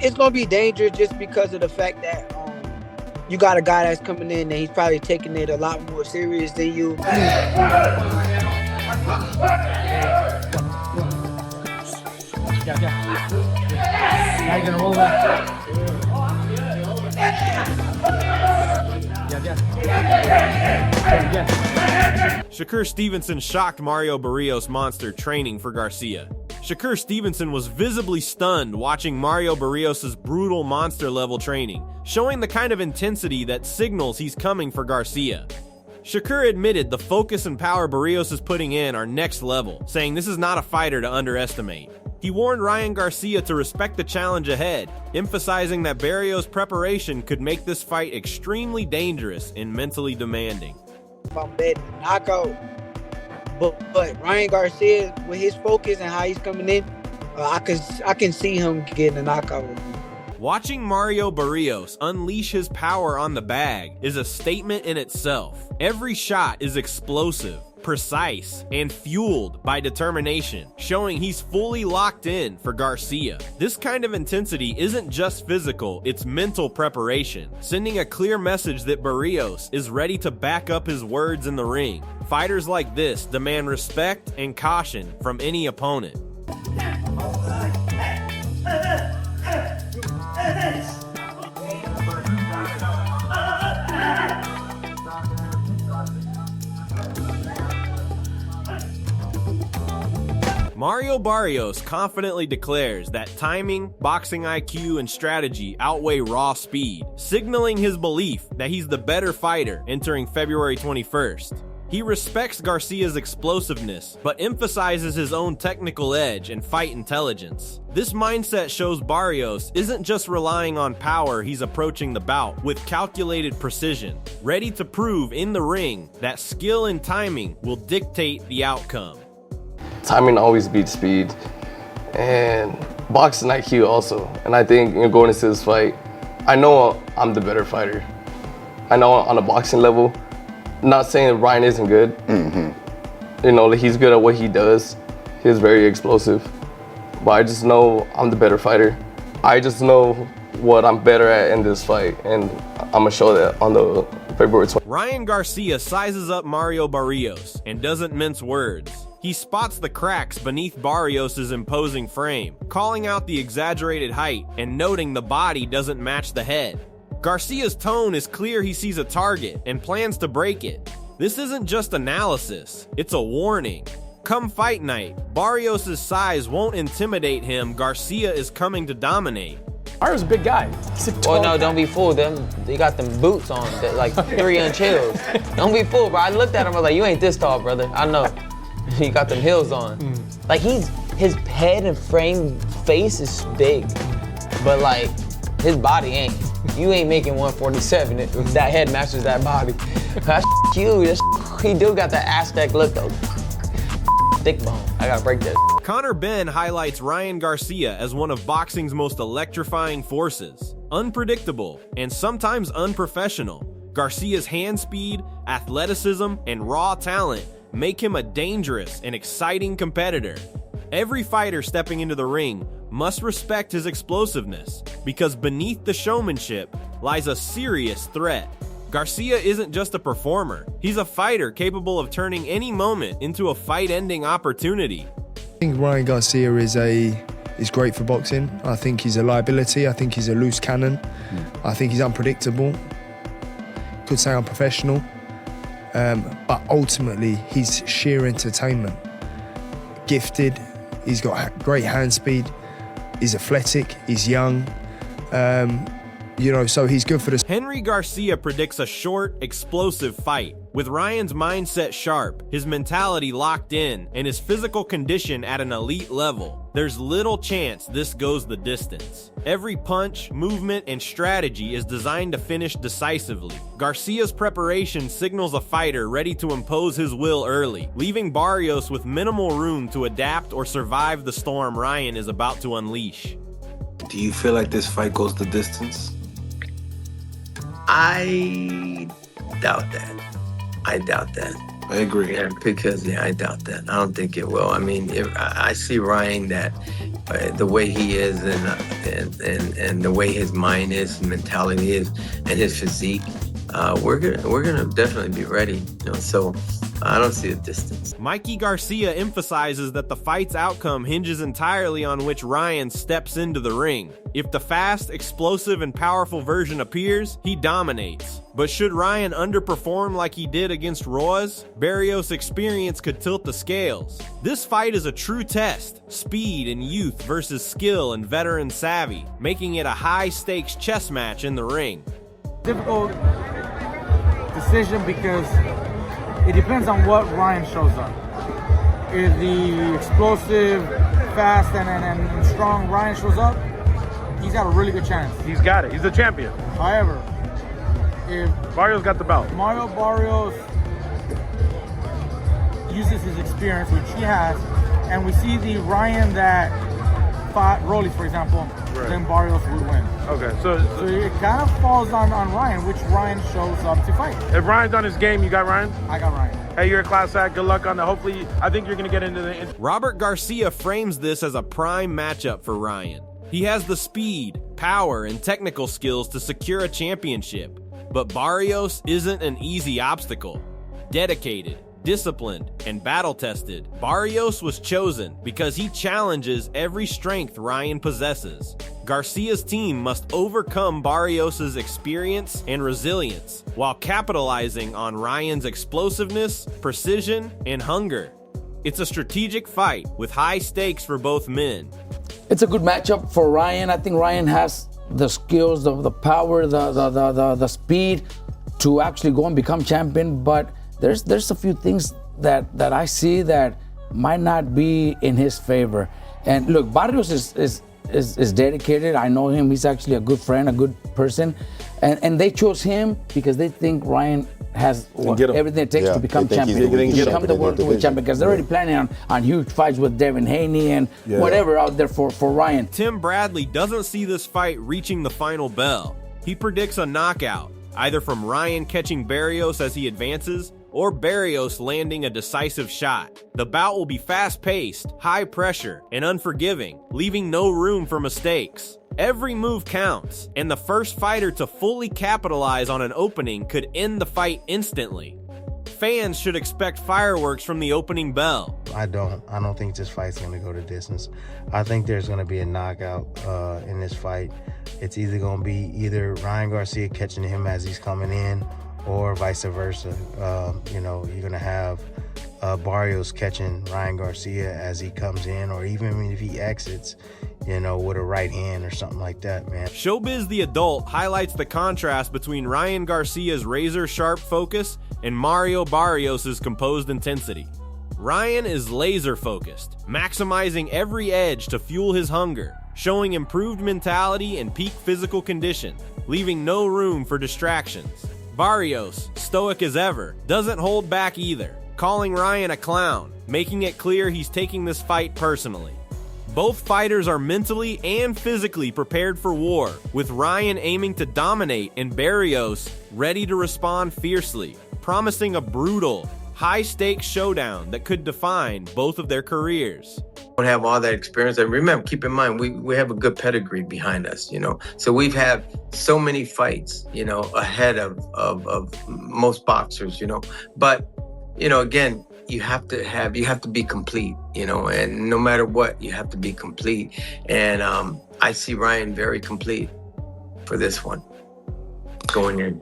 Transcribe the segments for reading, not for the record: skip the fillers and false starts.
it's gonna be dangerous just because of the fact that you got a guy that's coming in and he's probably taking it a lot more serious than you. Now you're gonna roll that. Shakur Stevenson shocked Mario Barrios Monster training for Garcia. Shakur Stevenson was visibly stunned watching Mario Barrios' brutal monster-level training, showing the kind of intensity that signals he's coming for Garcia. Shakur admitted the focus and power Barrios is putting in are next level, saying this is not a fighter to underestimate. He warned Ryan Garcia to respect the challenge ahead, emphasizing that Barrios' preparation could make this fight extremely dangerous and mentally demanding. I'm betting knockout, but Ryan Garcia, with his focus and how he's coming in, I can see him getting a knockout. Watching Mario Barrios unleash his power on the bag is a statement in itself. Every shot is explosive, precise, and fueled by determination, showing he's fully locked in for Garcia. This kind of intensity isn't just physical, it's mental preparation, sending a clear message that Barrios is ready to back up his words in the ring. Fighters like this demand respect and caution from any opponent. Mario Barrios confidently declares that timing, boxing IQ, and strategy outweigh raw speed, signaling his belief that he's the better fighter entering February 21st. He respects Garcia's explosiveness, but emphasizes his own technical edge and fight intelligence. This mindset shows Barrios isn't just relying on power, he's approaching the bout with calculated precision, ready to prove in the ring that skill and timing will dictate the outcome. Timing always beats speed, and boxing IQ also. And I think going into this fight, I know I'm the better fighter. I know on a boxing level, not saying Ryan isn't good. He's good at what he does. He's very explosive, but I just know I'm the better fighter. I just know what I'm better at in this fight, and I'm gonna show that on the February 20th. Ryan Garcia sizes up Mario Barrios and doesn't mince words. He spots the cracks beneath Barrios' imposing frame, calling out the exaggerated height and noting the body doesn't match the head. Garcia's tone is clear he sees a target and plans to break it. This isn't just analysis, it's a warning. Come fight night, Barrios' size won't intimidate him. Garcia is coming to dominate. Mario's a big guy. Well, no, don't be fooled. They got them boots on, that, like 3-inch heels. Don't be fooled, bro. I looked at him, I was like, you ain't this tall, brother. I know. He got them heels on. Like his head and frame face is big, but like his body ain't. You ain't making 147 if that head matches that body. That's huge. He do got that Aztec look though. Thick bone. I gotta break that. Connor Ben highlights Ryan Garcia as one of boxing's most electrifying forces. Unpredictable and sometimes unprofessional, Garcia's hand speed, athleticism, and raw talent make him a dangerous and exciting competitor. Every fighter stepping into the ring must respect his explosiveness, because beneath the showmanship lies a serious threat. Garcia isn't just a performer, he's a fighter capable of turning any moment into a fight-ending opportunity. I think Ryan Garcia is great for boxing. I think he's a liability. I think he's a loose cannon. I think he's unpredictable. Could say unprofessional. But ultimately, he's sheer entertainment. Gifted, he's got great hand speed, he's athletic, he's young, so he's good for this. Henry Garcia predicts a short, explosive fight. With Ryan's mindset sharp, his mentality locked in, and his physical condition at an elite level, there's little chance this goes the distance. Every punch, movement, and strategy is designed to finish decisively. Garcia's preparation signals a fighter ready to impose his will early, leaving Barrios with minimal room to adapt or survive the storm Ryan is about to unleash. Do you feel like this fight goes the distance? I doubt that. I doubt that. I agree. Yeah, because I doubt that. I don't think it will. I mean, I see Ryan that the way he is and the way his mind is, and mentality is, and his physique, we're gonna definitely be ready. So I don't see a distance. Mikey Garcia emphasizes that the fight's outcome hinges entirely on which Ryan steps into the ring. If the fast, explosive, and powerful version appears, he dominates. But should Ryan underperform like he did against Roaz, Barrios' experience could tilt the scales. This fight is a true test, speed and youth versus skill and veteran savvy, making it a high-stakes chess match in the ring. Difficult decision because it depends on what Ryan shows up. If the explosive, fast, and strong Ryan shows up, he's got a really good chance. He's got it. He's the champion. However, if Barrios got the belt, Mario Barrios uses his experience, which he has, and we see the Ryan that fought Rolly, for example, then Barrios would win. Okay, so it kind of falls on Ryan, which Ryan shows up to fight. If Ryan's on his game, you got Ryan? I got Ryan. Hey, you're a class act. Good luck on that. Hopefully, I think you're going to get into the... Robert Garcia frames this as a prime matchup for Ryan. He has the speed, power, and technical skills to secure a championship, but Barrios isn't an easy obstacle. Dedicated, disciplined, and battle-tested, Barrios was chosen because he challenges every strength Ryan possesses. Garcia's team must overcome Barrios' experience and resilience while capitalizing on Ryan's explosiveness, precision, and hunger. It's a strategic fight with high stakes for both men. It's a good matchup for Ryan. I think Ryan has the skills, the power, the speed to actually go and become champion, but there's a few things that I see that might not be in his favor. And look, Barrios is dedicated. I know him. He's actually a good friend, a good person. And they chose him because they think Ryan has everything it takes to become champion. Become the world champion, because they're already planning on huge fights with Devin Haney and whatever out there for Ryan. Tim Bradley doesn't see this fight reaching the final bell. He predicts a knockout, either from Ryan catching Barrios as he advances, or Barrios landing a decisive shot. The bout will be fast-paced, high-pressure, and unforgiving, leaving no room for mistakes. Every move counts, and the first fighter to fully capitalize on an opening could end the fight instantly. Fans should expect fireworks from the opening bell. I don't think this fight's going to go the distance. I think there's going to be a knockout in this fight. It's either going to be Ryan Garcia catching him as he's coming in, or vice versa. You're going to have Barrios catching Ryan Garcia as he comes in, or even if he exits, with a right hand or something like that, man. Showbiz the Adult highlights the contrast between Ryan Garcia's razor-sharp focus and Mario Barrios' composed intensity. Ryan is laser-focused, maximizing every edge to fuel his hunger, showing improved mentality and peak physical condition, leaving no room for distractions. Barrios, stoic as ever, doesn't hold back either, calling Ryan a clown, making it clear he's taking this fight personally. Both fighters are mentally and physically prepared for war, with Ryan aiming to dominate and Barrios ready to respond fiercely, promising a brutal, high-stakes showdown that could define both of their careers. Don't have all that experience, and remember, keep in mind, we have a good pedigree behind us, so we've had so many fights, ahead of most boxers, but again, you have to be complete, and no matter what, you have to be complete. And I see Ryan very complete for this one going in.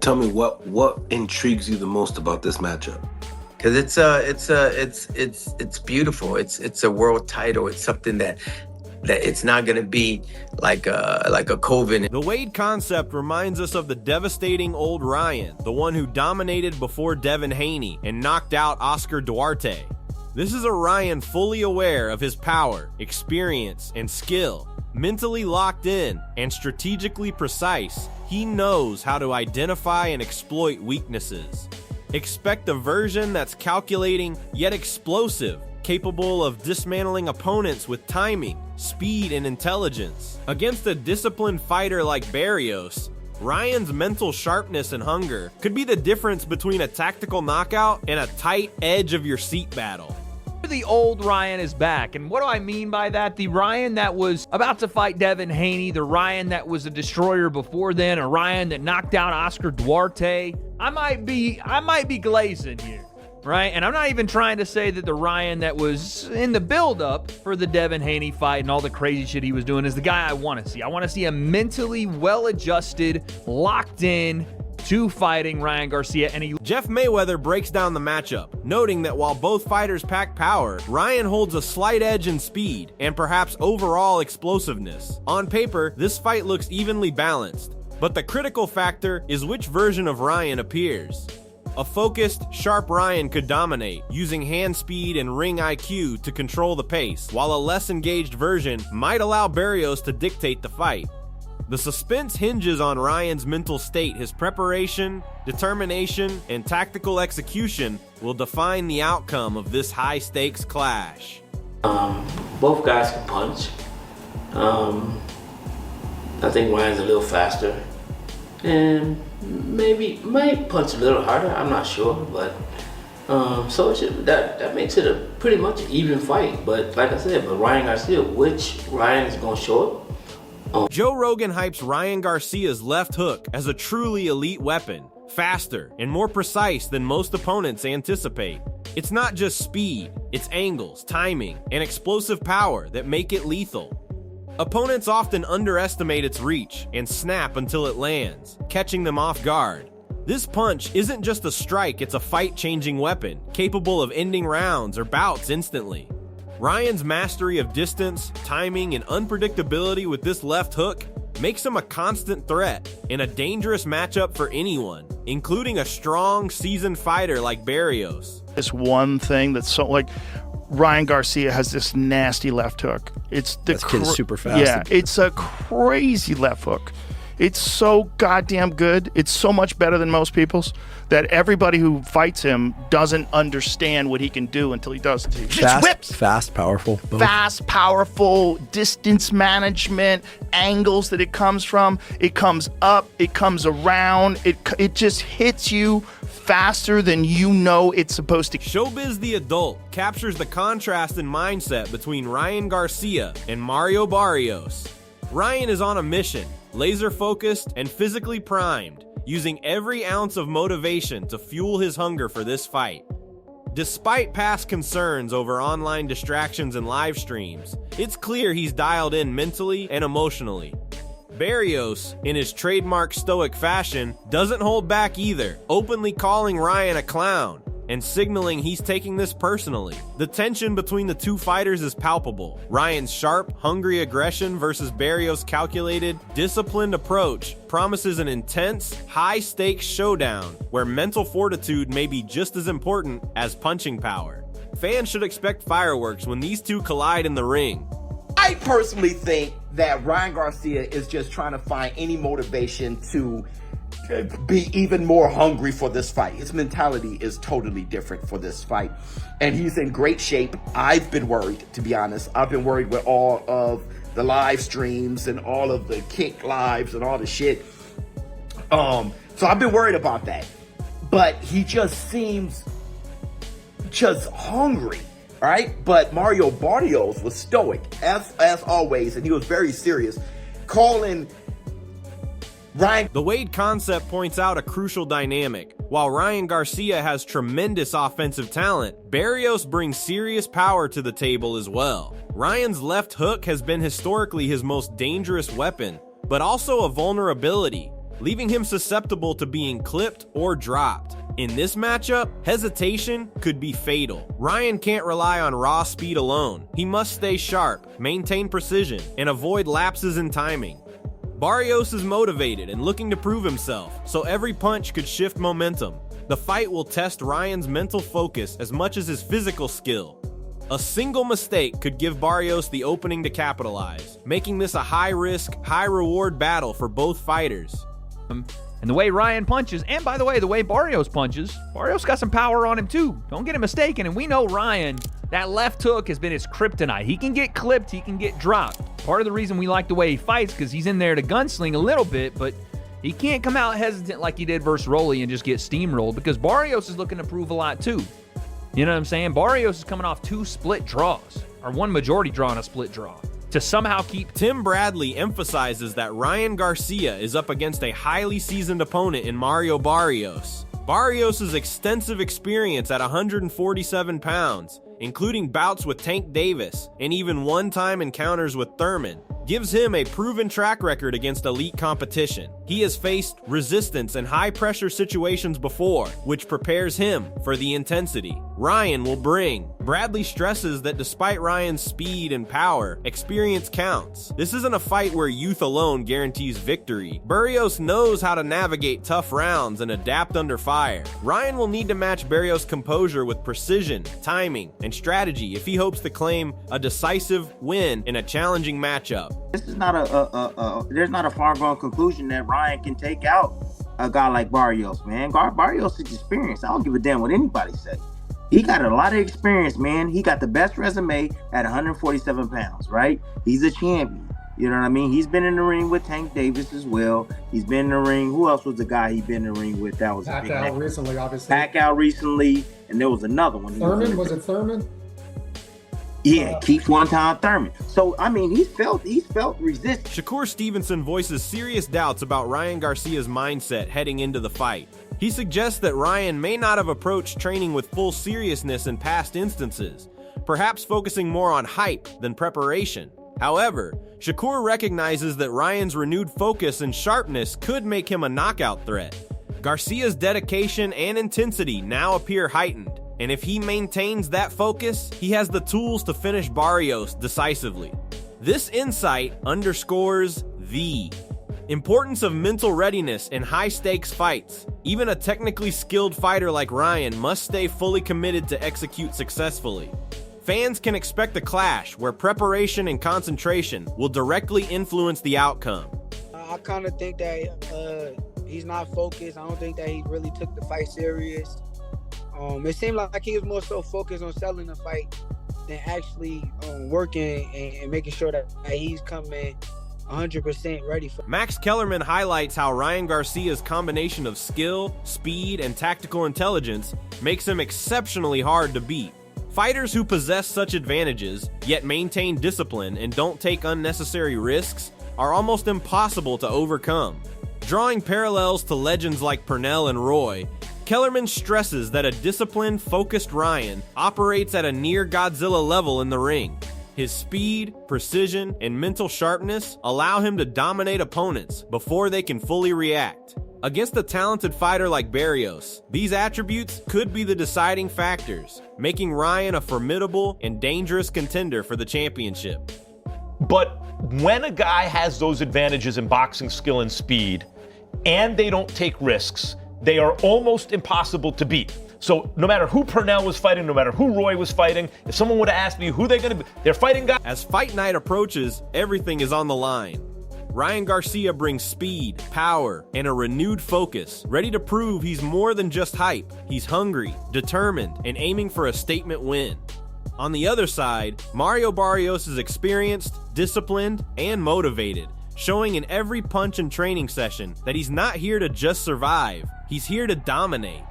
Tell me what intrigues you the most about this matchup? Because it's beautiful. It's a world title. It's something that it's not going to be like a COVID. The Wade concept reminds us of the devastating old Ryan, the one who dominated before Devin Haney and knocked out Oscar Duarte. This is a Ryan fully aware of his power, experience, and skill. Mentally locked in and strategically precise, he knows how to identify and exploit weaknesses. Expect a version that's calculating yet explosive, capable of dismantling opponents with timing, speed, and intelligence. Against a disciplined fighter like Barrios, Ryan's mental sharpness and hunger could be the difference between a tactical knockout and a tight edge-of-your-seat battle. The old Ryan is back. And what do I mean by that? The Ryan that was about to fight Devin Haney, the Ryan that was a destroyer before then, a Ryan that knocked out Oscar Duarte. I might be glazing here, right? And I'm not even trying to say that the Ryan that was in the build-up for the Devin Haney fight and all the crazy shit he was doing is the guy I want to see. I want to see a mentally well-adjusted, locked in, to fighting Ryan Garcia. And Jeff Mayweather breaks down the matchup, noting that while both fighters pack power, Ryan holds a slight edge in speed and perhaps overall explosiveness. On paper, this fight looks evenly balanced, but the critical factor is which version of Ryan appears. A focused, sharp Ryan could dominate, using hand speed and ring IQ to control the pace, while a less engaged version might allow Barrios to dictate the fight. The suspense hinges on Ryan's mental state. His preparation, determination, and tactical execution will define the outcome of this high-stakes clash. Both guys can punch. I think Ryan's a little faster, and maybe might punch a little harder. I'm not sure, but so that makes it a pretty much even fight. But like I said, Ryan Garcia, which Ryan is gonna show up? Joe Rogan hypes Ryan Garcia's left hook as a truly elite weapon, faster and more precise than most opponents anticipate. It's not just speed, it's angles, timing, and explosive power that make it lethal. Opponents often underestimate its reach and snap until it lands, catching them off guard. This punch isn't just a strike, it's a fight-changing weapon, capable of ending rounds or bouts instantly. Ryan's mastery of distance, timing, and unpredictability with this left hook makes him a constant threat and a dangerous matchup for anyone, including a strong, seasoned fighter like Barrios. This one thing that's so, like, Ryan Garcia has this nasty left hook. It's the This kid is super fast. Yeah, it's a crazy left hook. It's so goddamn good. It's so much better than most people's that everybody who fights him doesn't understand what he can do until he does it. It's whips. Fast, powerful. Both. Fast, powerful, distance management, angles that it comes from. It comes up, it comes around. It just hits you faster than you know it's supposed to. Showbiz the Adult captures the contrast in mindset between Ryan Garcia and Mario Barrios. Ryan is on a mission, laser-focused and physically primed, using every ounce of motivation to fuel his hunger for this fight. Despite past concerns over online distractions and live streams, it's clear he's dialed in mentally and emotionally. Barrios, in his trademark stoic fashion, doesn't hold back either, openly calling Ryan a clown and signaling he's taking this personally. The tension between the two fighters is palpable. Ryan's sharp, hungry aggression versus Barrios' calculated, disciplined approach promises an intense, high-stakes showdown where mental fortitude may be just as important as punching power. Fans should expect fireworks when these two collide in the ring. I personally think that Ryan Garcia is just trying to find any motivation to be even more hungry for this fight. His mentality is totally different for this fight, and he's in great shape. I've been worried, to be honest. I've been worried with all of the live streams and all of the kick lives and all the shit. So I've been worried about that, but he just seems just hungry. All right, but Mario Barrios was stoic as always, and he was very serious, calling Ryan. The Wade concept points out a crucial dynamic. While Ryan Garcia has tremendous offensive talent, Barrios brings serious power to the table as well. Ryan's left hook has been historically his most dangerous weapon, but also a vulnerability, leaving him susceptible to being clipped or dropped. In this matchup, hesitation could be fatal. Ryan can't rely on raw speed alone. He must stay sharp, maintain precision, and avoid lapses in timing. Barrios is motivated and looking to prove himself, so every punch could shift momentum. The fight will test Ryan's mental focus as much as his physical skill. A single mistake could give Barrios the opening to capitalize, making this a high-risk, high-reward battle for both fighters. And the way Ryan punches, and by the way, the way Barrios punches, Barrios got some power on him too. Don't get it mistaken, and we know Ryan, that left hook has been his kryptonite. He can get clipped, he can get dropped. Part of the reason we like the way he fights because he's in there to gunsling a little bit, but he can't come out hesitant like he did versus Rolly and just get steamrolled because Barrios is looking to prove a lot too. You know what I'm saying? Barrios is coming off 2 split draws, or 1 majority draw and a split draw. To somehow keep... Tim Bradley emphasizes that Ryan Garcia is up against a highly seasoned opponent in Mario Barrios. Barrios' extensive experience at 147 pounds, including bouts with Tank Davis and even one-time encounters with Thurman, gives him a proven track record against elite competition. He has faced resistance in high-pressure situations before, which prepares him for the intensity Ryan will bring. Bradley stresses that despite Ryan's speed and power, experience counts. This isn't a fight where youth alone guarantees victory. Barrios knows how to navigate tough rounds and adapt under fire. Ryan will need to match Barrios' composure with precision, timing, and strategy if he hopes to claim a decisive win in a challenging matchup. This is not there's not a far-gone conclusion that Ryan can take out a guy like Barrios, man. Barrios is experienced. I don't give a damn what anybody says. He got a lot of experience, man. He got the best resume at 147 pounds, right? He's a champion. You know what I mean? He's been in the ring with Tank Davis as well. He's been in the ring. Who else was the guy he'd been in the ring with? That was Pacquiao recently, obviously. Pacquiao recently, and there was another one. Thurman, was it Thurman? Yeah, Keith one-time Thurman. So, I mean, he's felt resistance. Shakur Stevenson voices serious doubts about Ryan Garcia's mindset heading into the fight. He suggests that Ryan may not have approached training with full seriousness in past instances, perhaps focusing more on hype than preparation. However, Shakur recognizes that Ryan's renewed focus and sharpness could make him a knockout threat. Garcia's dedication and intensity now appear heightened, and if he maintains that focus, he has the tools to finish Barrios decisively. This insight underscores the importance of mental readiness in high-stakes fights. Even a technically skilled fighter like Ryan must stay fully committed to execute successfully. Fans can expect a clash where preparation and concentration will directly influence the outcome. I kind of think that he's not focused. I don't think that he really took the fight serious. It seemed like he was more so focused on selling the fight than actually working and making sure that he's coming 100% ready for. Max Kellerman highlights how Ryan Garcia's combination of skill, speed, and tactical intelligence makes him exceptionally hard to beat. Fighters who possess such advantages, yet maintain discipline and don't take unnecessary risks, are almost impossible to overcome. Drawing parallels to legends like Pernell and Roy, Kellerman stresses that a disciplined, focused Ryan operates at a near Godzilla level in the ring. His speed, precision, and mental sharpness allow him to dominate opponents before they can fully react. Against a talented fighter like Barrios, these attributes could be the deciding factors, making Ryan a formidable and dangerous contender for the championship. But when a guy has those advantages in boxing skill and speed, and they don't take risks, they are almost impossible to beat. So no matter who Pernell was fighting, no matter who Roy was fighting, if someone would have asked me who they're going to be, they're fighting guys. As fight night approaches, everything is on the line. Ryan Garcia brings speed, power, and a renewed focus, ready to prove he's more than just hype. He's hungry, determined, and aiming for a statement win. On the other side, Mario Barrios is experienced, disciplined, and motivated, showing in every punch and training session that he's not here to just survive, he's here to dominate.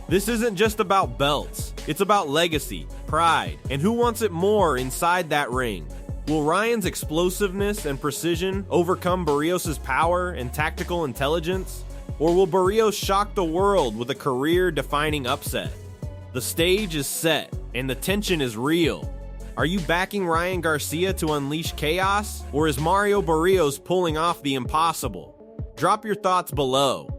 This isn't just about belts, it's about legacy, pride, and who wants it more inside that ring. Will Ryan's explosiveness and precision overcome Barrios' power and tactical intelligence? Or will Barrios shock the world with a career-defining upset? The stage is set, and the tension is real. Are you backing Ryan Garcia to unleash chaos? Or is Mario Barrios pulling off the impossible? Drop your thoughts below.